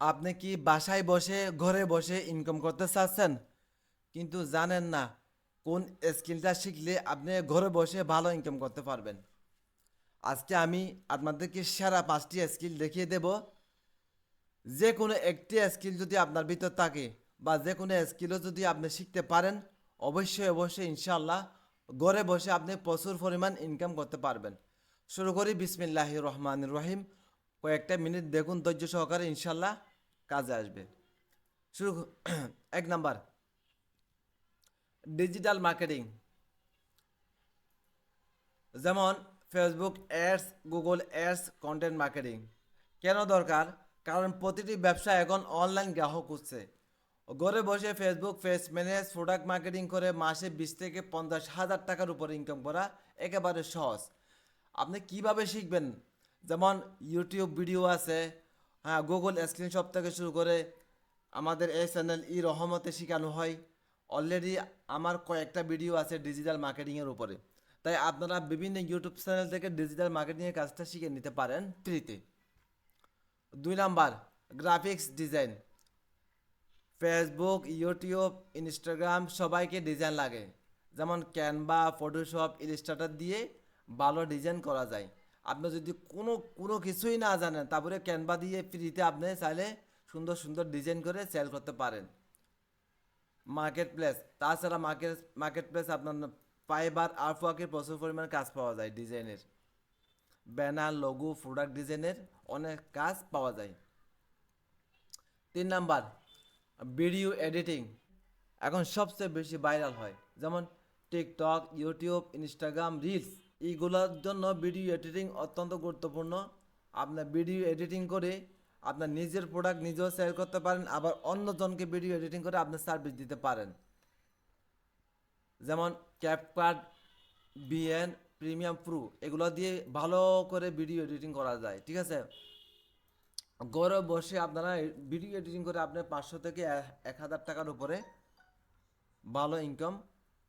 আপনি কি বাসায় বসে ঘরে বসে ইনকাম করতে চাচ্ছেন কিন্তু জানেন না কোন স্কিলটা শিখলে আপনি ঘরে বসে ভালো ইনকাম করতে পারবেন? আজকে আমি আপনাদেরকে সেরা 5টি স্কিল দেখিয়ে দেব। যে কোনো একটি স্কিল যদি আপনার ভিতর থাকে বা যে কোনো স্কিলও যদি আপনি শিখতে পারেন, অবশ্যই অবশ্যই ইনশাল্লাহ ঘরে বসে আপনি প্রচুর পরিমাণ ইনকাম করতে পারবেন। শুরু করি বিসমিল্লাহির রহমানির রহিম। কয়েকটা মিনিট দেখুন ধৈর্য সহকারে, ইনশাল্লাহ কাজে আসবে। শুরু 1 নাম্বার, ডিজিটাল মার্কেটিং। যেমন Facebook ads, Google ads, content marketing. কেন দরকার? কারণ প্রতিটি ব্যবসা এখন অনলাইন গ্রাহক খুঁজছে। ঘরে বসে Facebook page manage, product marketing করে মাসে 20 থেকে 50 হাজার টাকার উপরে ইনকাম করা একেবারে সহজ। আপনি কিভাবে শিখবেন? যেমন ইউটিউব ভিডিও আছে, হ্যাঁ, গুগল স্ক্রিনশট থেকে শুরু করে আমাদের এই চ্যানেল রহমতে শেখানো হয়। অলরেডি আমার কয়েকটা ভিডিও আছে ডিজিটাল মার্কেটিংয়ের উপরে। তাই আপনারা বিভিন্ন ইউটিউব চ্যানেল থেকে ডিজিটাল মার্কেটিংয়ের কাজটা শিখে নিতে পারেন ফ্রিতে। 2 number, graphics design. Facebook, YouTube, Instagram সবাইকে ডিজাইন লাগে। যেমন ক্যানভা, ফটোশপ, ইলিস্ট্রেটর দিয়ে ভালো ডিজাইন করা যায়। আপনি যদি কোনো কোনো কিছুই না জানেন, তারপরে ক্যানভা দিয়ে ফ্রিতে আপনি চাইলে সুন্দর সুন্দর ডিজাইন করে সেল করতে পারেন। মার্কেট প্লেস, তাছাড়া মার্কেট প্লেস আপনার ফাইবার আপওয়ার্কে প্রচুর পরিমাণে কাজ পাওয়া যায় ডিজাইনের। ব্যানার, লোগো, প্রোডাক্ট ডিজাইনের অনেক কাজ পাওয়া যায়। 3 নাম্বার, ভিডিও এডিটিং। এখন সবচেয়ে বেশি ভাইরাল হয়, যেমন টিকটক, ইউটিউব, ইনস্টাগ্রাম রিলস। এইগুলোর জন্য ভিডিও এডিটিং অত্যন্ত গুরুত্বপূর্ণ। আপনার ভিডিও এডিটিং করে আপনার নিজের প্রোডাক্ট নিজেও সেল করতে পারেন, আবার অন্যজনকে ভিডিও এডিটিং করে আপনার সার্ভিস দিতে পারেন। যেমন ক্যাপকাট, বিএন, প্রিমিয়াম প্রো, এগুলো দিয়ে ভালো করে ভিডিও এডিটিং করা যায়। ঠিক আছে, ঘরে বসে আপনারা ভিডিও এডিটিং করে আপনি 500 থেকে 1000 টাকার উপরে ভালো ইনকাম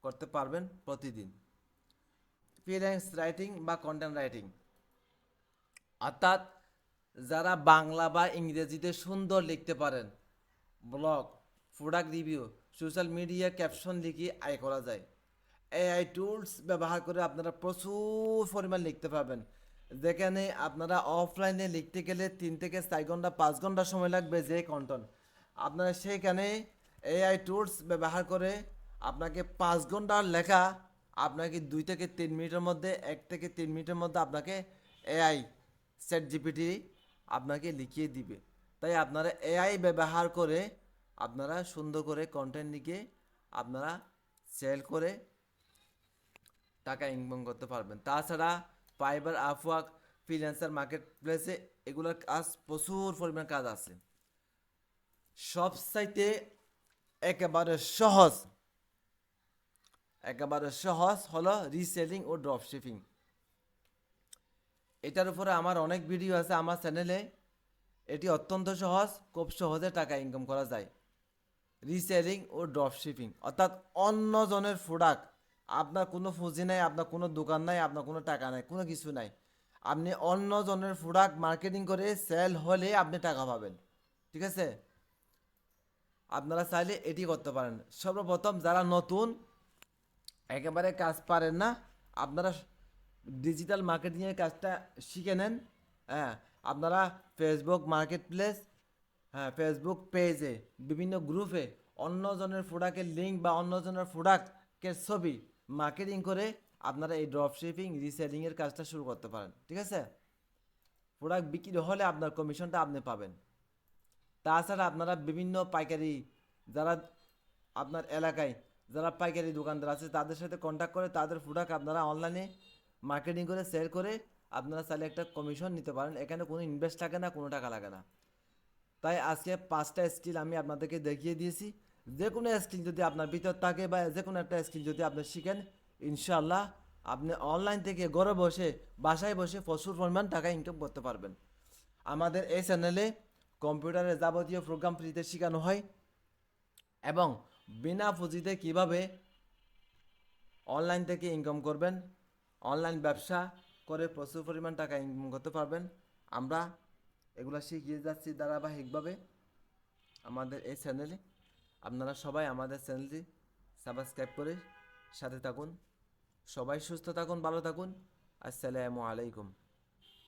করতে পারবেন প্রতিদিন। ফ্রিল্যান্স রাইটিং বা কন্টেন্ট রাইটিং, অর্থাৎ যারা বাংলা বা ইংরেজিতে সুন্দর লিখতে পারেন, blog, product review, social media caption লিখে আয় করা যায়। এআই টুলস ব্যবহার করে আপনারা প্রচুর পরিমাণ লিখতে পারবেন। যেখানে আপনারা অফলাইনে লিখতে গেলে 3 থেকে 4 ঘন্টা 5 ঘন্টা সময় লাগবে যে কন্টেন্ট, আপনারা সেইখানে এআই টুলস ব্যবহার করে আপনাকে 5 ঘন্টার লেখা আপনাকে 2 থেকে 3 মিনিটের মধ্যে, 1 থেকে 3 মিনিটের মধ্যে আপনাকে এআই চ্যাট জিপিটি আপনাকে লিখিয়ে দিবে। তাই আপনারা এআই ব্যবহার করে আপনারা সুন্দর করে কন্টেন্ট লিখে আপনারা সেল করে টাকা ইনকাম করতে পারবেন। তাছাড়া ফাইবার, আপওয়ার্ক, ফ্রিল্যান্সার মার্কেট প্লেসে এগুলোর কাজ প্রচুর পরিমাণ কাজ আছে। সবচাইতে একেবারে সহজ একেবারে সহজ হলো রিসেলিং ও ড্রপ শিপিং। এটার উপরে আমার অনেক ভিডিও আছে আমার চ্যানেলে। এটি অত্যন্ত সহজ, খুব সহজে টাকা ইনকাম করা যায়। রিসেলিং ও ড্রপ শিপিং অর্থাৎ অন্য জনের প্রোডাক্ট, আপনার কোনো পুঁজি নাই, আপনার কোনো দোকান নাই, আপনার কোনো টাকা নাই, কোনো কিছু নাই, আপনি অন্য জনের প্রোডাক্ট মার্কেটিং করে সেল হলে আপনি টাকা পাবেন। ঠিক আছে, আপনারা চাইলে এটি করতে পারেন। সর্বপ্রথম যারা নতুন, একেবারে কাজ পারেন না, আপনারা ডিজিটাল মার্কেটিংয়ের কাজটা শিখে নেন। হ্যাঁ, আপনারা ফেসবুক মার্কেট প্লেস, হ্যাঁ, ফেসবুক পেজে বিভিন্ন গ্রুপে অন্যজনের প্রোডাক্টের লিঙ্ক বা অন্যজনের প্রোডাক্টের ছবি মার্কেটিং করে আপনারা এই ড্রপ শিপিং রিসেলিংয়ের কাজটা শুরু করতে পারেন। ঠিক আছে, প্রোডাক্ট বিক্রি হলে আপনার কমিশনটা আপনি পাবেন। তাছাড়া আপনারা বিভিন্ন পাইকারি, যারা আপনার এলাকায় যারা পাইকারি দোকানদার আছে তাদের সাথে কন্ট্যাক্ট করে তাদের প্রোডাক্ট আপনারা অনলাইনে মার্কেটিং করে সেল করে আপনারা চাইলে একটা কমিশন নিতে পারেন। এখানে কোনো ইনভেস্ট লাগে না, কোনো টাকা লাগে না। তাই আজকে 5টা স্কিল আমি আপনাদেরকে দেখিয়ে দিয়েছি। যে কোনো স্কিল যদি আপনার ভিতর থাকে বা যে কোনো একটা স্কিল যদি আপনি শিখেন, ইনশাল্লাহ আপনি অনলাইন থেকে ঘরে বসে বাসায় বসে প্রচুর পরিমাণ টাকা ইনকাম করতে পারবেন। আমাদের এই চ্যানেলে কম্পিউটারের যাবতীয় প্রোগ্রাম ফ্রিতে শেখানো হয় এবং বিনা পুঁজিতে কিভাবে অনলাইন থেকে ইনকাম করবেন, অনলাইন ব্যবসা করে প্রচুর পরিমাণ টাকা ইনকাম করতে পারবেন, আমরা এগুলো শিখিয়ে যাচ্ছি ধারাবাহিকভাবে। আমাদের এই চ্যানেলে। আপনারা সবাই আমাদের চ্যানেলটি সাবস্ক্রাইব করে সাথে থাকুন। সবাই সুস্থ থাকুন, ভালো থাকুন। আসসালামু আলাইকুম।